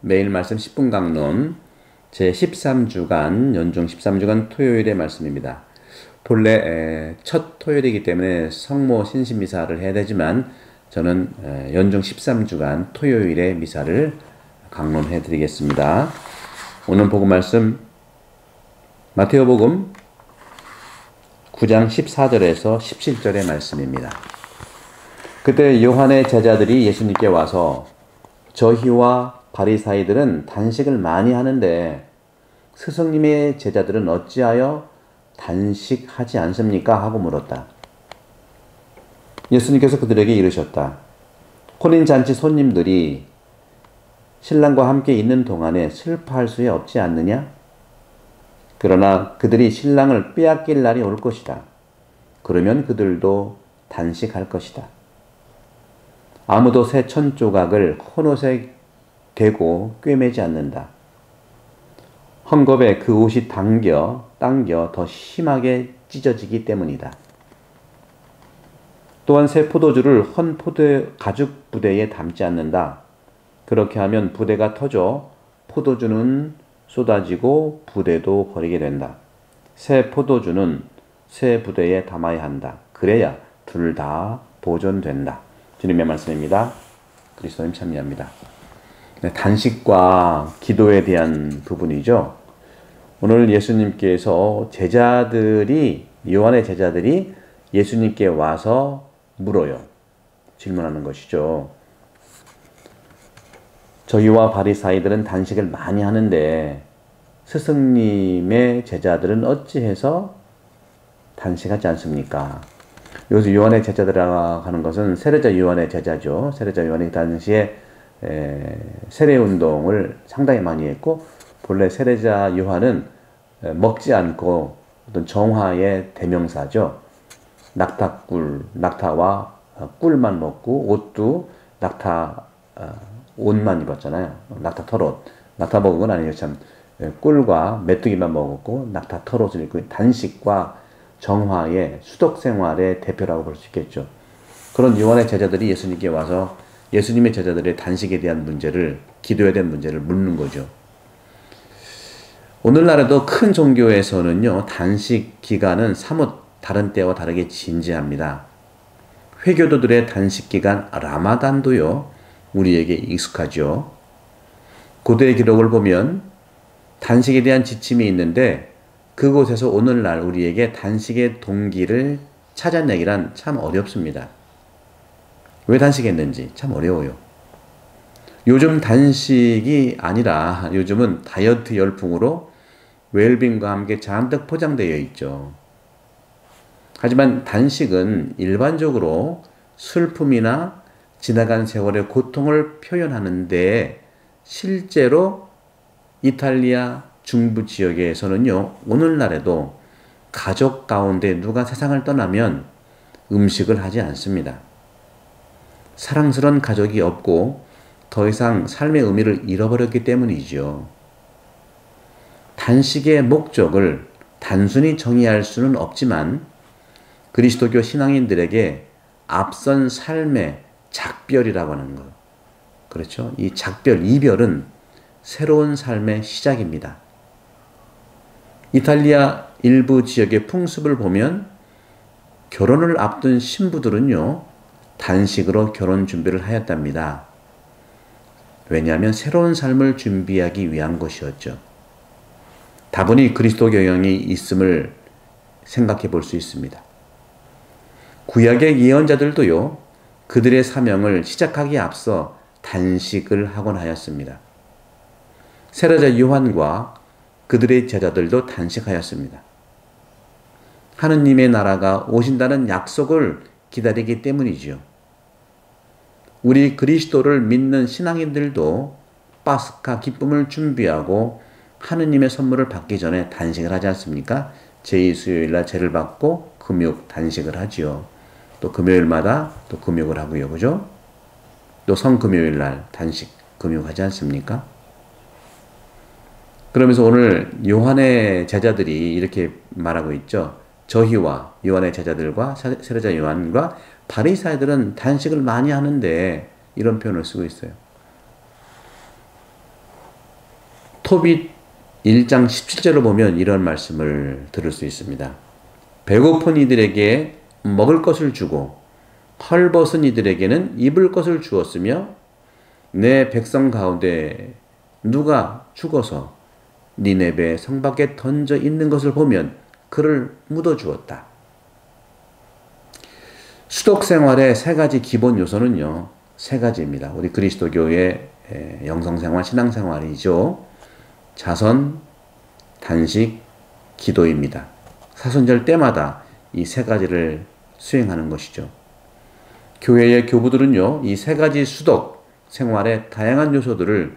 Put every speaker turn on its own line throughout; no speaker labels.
매일 말씀 10분 강론 제 13주간 연중 13주간 토요일의 말씀입니다. 본래 첫 토요일이기 때문에 성모 신신미사를 해야 되지만 저는 연중 13주간 토요일의 미사를 강론해 드리겠습니다. 오늘 복음 말씀 마태오복음 9장 14절에서 17절의 말씀입니다. 그때 요한의 제자들이 예수님께 와서 저희와 바리사이들은 단식을 많이 하는데 스승님의 제자들은 어찌하여 단식하지 않습니까? 하고 물었다. 예수님께서 그들에게 이르셨다. 혼인잔치 손님들이 신랑과 함께 있는 동안에 슬퍼할 수에 없지 않느냐? 그러나 그들이 신랑을 빼앗길 날이 올 것이다. 그러면 그들도 단식할 것이다. 아무도 새 천조각을 헌옷에 대고 꿰매지 않는다. 헝겊에 그 옷이 당겨 더 심하게 찢어지기 때문이다. 또한 새 포도주를 헌 가죽 부대에 담지 않는다. 그렇게 하면 부대가 터져 포도주는 쏟아지고 부대도 버리게 된다. 새 포도주는 새 부대에 담아야 한다. 그래야 둘 다 보존된다. 주님의 말씀입니다. 그리스도님 참여합니다. 네, 단식과 기도에 대한 부분이죠. 오늘 예수님께서 요한의 제자들이 예수님께 와서 물어요. 질문하는 것이죠. 저희와 바리사이들은 단식을 많이 하는데 스승님의 제자들은 어찌해서 단식하지 않습니까? 여기서 요한의 제자들이라고 하는 것은 세례자 요한의 제자죠. 세례자 요한이 당시에 세례운동을 상당히 많이 했고, 본래 세례자 요한은 먹지 않고 어떤 정화의 대명사죠. 낙타와 꿀만 먹고 옷도 낙타 옷만 입었잖아요. 낙타 털옷. 낙타 먹은 건 아니에요. 참 꿀과 메뚜기만 먹었고 낙타 털옷을 입고 단식과 정화의 수덕 생활의 대표라고 볼 수 있겠죠. 그런 요한의 제자들이 예수님께 와서 예수님의 제자들의 단식에 대한 문제를, 기도에 대한 문제를 묻는 거죠. 오늘날에도 큰 종교에서는요, 단식 기간은 사뭇 다른 때와 다르게 진지합니다. 회교도들의 단식 기간 라마단도요, 우리에게 익숙하죠. 고대 기록을 보면 단식에 대한 지침이 있는데 그곳에서 오늘날 우리에게 단식의 동기를 찾아내기란 참 어렵습니다. 왜 단식했는지 참 어려워요. 요즘 단식이 아니라 요즘은 다이어트 열풍으로 웰빙과 함께 잔뜩 포장되어 있죠. 하지만 단식은 일반적으로 슬픔이나 지나간 세월의 고통을 표현하는데 실제로 이탈리아 중부 지역에서는요, 오늘날에도 가족 가운데 누가 세상을 떠나면 음식을 하지 않습니다. 사랑스러운 가족이 없고 더 이상 삶의 의미를 잃어버렸기 때문이죠. 단식의 목적을 단순히 정의할 수는 없지만 그리스도교 신앙인들에게 앞선 삶의 작별이라고 하는 것. 그렇죠? 이 작별, 이별은 새로운 삶의 시작입니다. 이탈리아 일부 지역의 풍습을 보면 결혼을 앞둔 신부들은요, 단식으로 결혼 준비를 하였답니다. 왜냐하면 새로운 삶을 준비하기 위한 것이었죠. 다분히 그리스도 경영이 있음을 생각해 볼 수 있습니다. 구약의 예언자들도요, 그들의 사명을 시작하기에 앞서 단식을 하곤 하였습니다. 세례자 요한과 그들의 제자들도 단식하였습니다. 하느님의 나라가 오신다는 약속을 기다리기 때문이지요. 우리 그리스도를 믿는 신앙인들도 파스카 기쁨을 준비하고 하느님의 선물을 받기 전에 단식을 하지 않습니까? 제2수요일날 제를 받고 금욕 단식을 하지요. 또 금요일마다 또 금욕을 하고요. 그죠? 또 성금요일날 단식 금욕하지 않습니까? 그러면서 오늘 요한의 제자들이 이렇게 말하고 있죠. 저희와 요한의 제자들과 세례자 요한과 바리사이들은 단식을 많이 하는데 이런 표현을 쓰고 있어요. 토빗 1장 17절을 보면 이런 말씀을 들을 수 있습니다. 배고픈 이들에게 먹을 것을 주고 헐벗은 이들에게는 입을 것을 주었으며 내 백성 가운데 누가 죽어서 니네베 성 밖에 던져 있는 것을 보면 그를 묻어 주었다. 수독 생활의 세 가지 기본 요소는요, 세 가지입니다. 우리 그리스도교의 영성생활, 신앙생활이죠. 자선, 단식, 기도입니다. 사순절 때마다 이 세 가지를 수행하는 것이죠. 교회의 교부들은요, 이 세 가지 수독 생활의 다양한 요소들을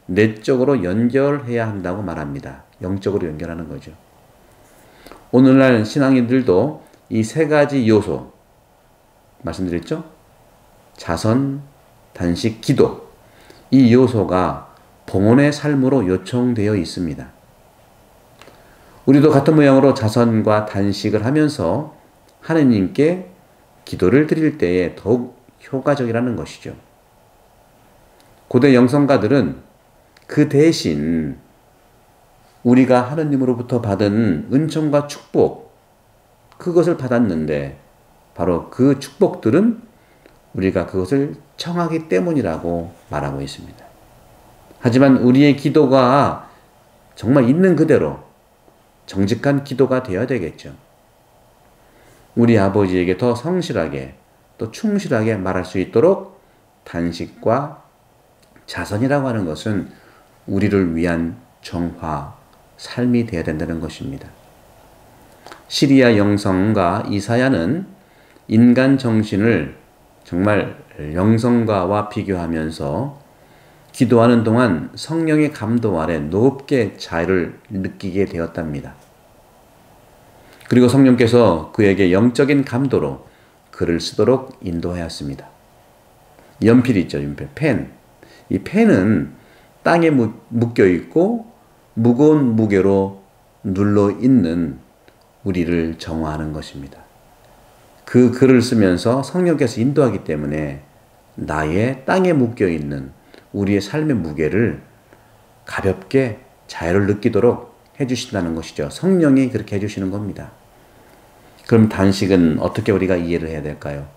내적으로 연결해야 한다고 말합니다. 영적으로 연결하는 거죠. 오늘날 신앙인들도 이 세 가지 요소, 말씀드렸죠? 자선, 단식, 기도. 이 요소가 봉헌의 삶으로 요청되어 있습니다. 우리도 같은 모양으로 자선과 단식을 하면서 하느님께 기도를 드릴 때에 더욱 효과적이라는 것이죠. 고대 영성가들은 그 대신 우리가 하느님으로부터 받은 은총과 축복, 그것을 받았는데 바로 그 축복들은 우리가 그것을 청하기 때문이라고 말하고 있습니다. 하지만 우리의 기도가 정말 있는 그대로 정직한 기도가 되어야 되겠죠. 우리 아버지에게 더 성실하게 또 충실하게 말할 수 있도록 단식과 자선이라고 하는 것은 우리를 위한 정화, 삶이 되어야 된다는 것입니다. 시리아 영성가 이사야는 인간 정신을 정말 영성가와 비교하면서 기도하는 동안 성령의 감도 아래 높게 자유를 느끼게 되었답니다. 그리고 성령께서 그에게 영적인 감도로 글을 쓰도록 인도하였습니다. 연필 있죠, 연필, 펜. 이 펜은 땅에 묶여 있고 무거운 무게로 눌러 있는 우리를 정화하는 것입니다. 그 글을 쓰면서 성령께서 인도하기 때문에 나의 땅에 묶여 있는 우리의 삶의 무게를 가볍게 자유를 느끼도록 해주신다는 것이죠. 성령이 그렇게 해주시는 겁니다. 그럼 단식은 어떻게 우리가 이해를 해야 될까요?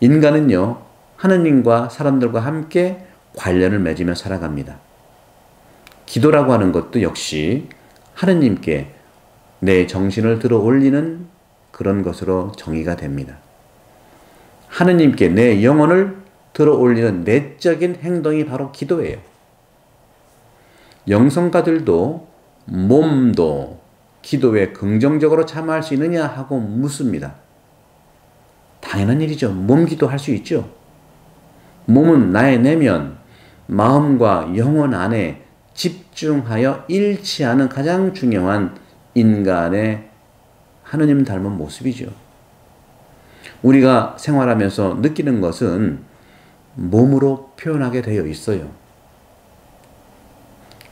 인간은요, 하느님과 사람들과 함께 관련을 맺으며 살아갑니다. 기도라고 하는 것도 역시 하느님께 내 정신을 들어 올리는 그런 것으로 정의가 됩니다. 하느님께 내 영혼을 들어 올리는 내적인 행동이 바로 기도예요. 영성가들도 몸도 기도에 긍정적으로 참여할 수 있느냐 하고 묻습니다. 당연한 일이죠. 몸 기도할 수 있죠. 몸은 나의 내면, 마음과 영혼 안에 집중하여 일치하는 가장 중요한 인간의 하느님 닮은 모습이죠. 우리가 생활하면서 느끼는 것은 몸으로 표현하게 되어 있어요.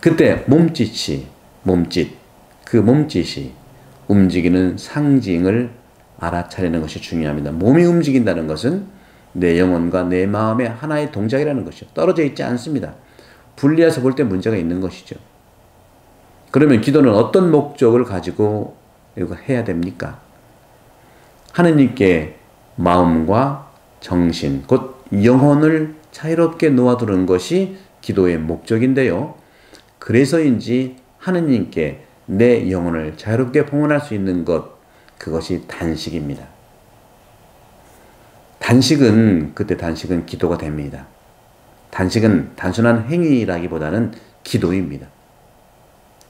그때 몸짓이 움직이는 상징을 알아차리는 것이 중요합니다. 몸이 움직인다는 것은 내 영혼과 내 마음의 하나의 동작이라는 것이죠. 떨어져 있지 않습니다. 분리해서 볼 때 문제가 있는 것이죠. 그러면 기도는 어떤 목적을 가지고 해야 됩니까? 하느님께 마음과 정신, 곧 영혼을 자유롭게 놓아두는 것이 기도의 목적인데요. 그래서인지 하느님께 내 영혼을 자유롭게 봉헌할 수 있는 것, 그것이 단식입니다. 단식은 기도가 됩니다. 단식은 단순한 행위라기보다는 기도입니다.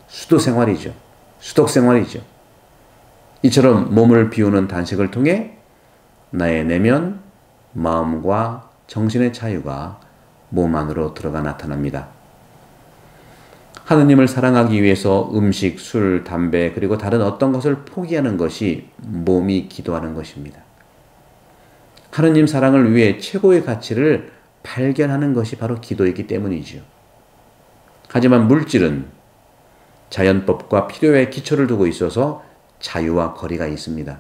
수도생활이죠. 수독생활이죠. 이처럼 몸을 비우는 단식을 통해 나의 내면, 마음과 정신의 자유가 몸 안으로 들어가 나타납니다. 하느님을 사랑하기 위해서 음식, 술, 담배 그리고 다른 어떤 것을 포기하는 것이 몸이 기도하는 것입니다. 하느님 사랑을 위해 최고의 가치를 발견하는 것이 바로 기도이기 때문이죠. 하지만 물질은 자연법과 필요에 기초를 두고 있어서 자유와 거리가 있습니다.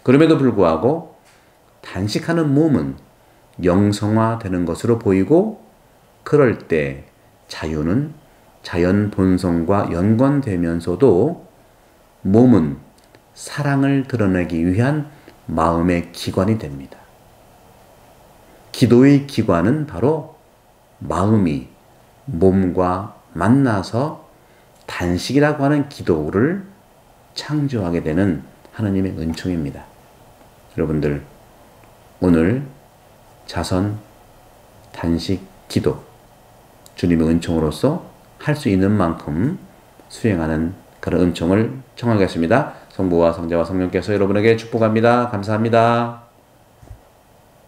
그럼에도 불구하고 단식하는 몸은 영성화되는 것으로 보이고, 그럴 때 자유는 자연 본성과 연관되면서도 몸은 사랑을 드러내기 위한 마음의 기관이 됩니다. 기도의 기관은 바로 마음이 몸과 만나서 단식이라고 하는 기도를 창조하게 되는 하나님의 은총입니다. 여러분들 오늘 자선, 단식, 기도 주님의 은총으로서 할 수 있는 만큼 수행하는 그런 은총을 청하겠습니다. 성부와 성자와 성령께서 여러분에게 축복합니다. 감사합니다.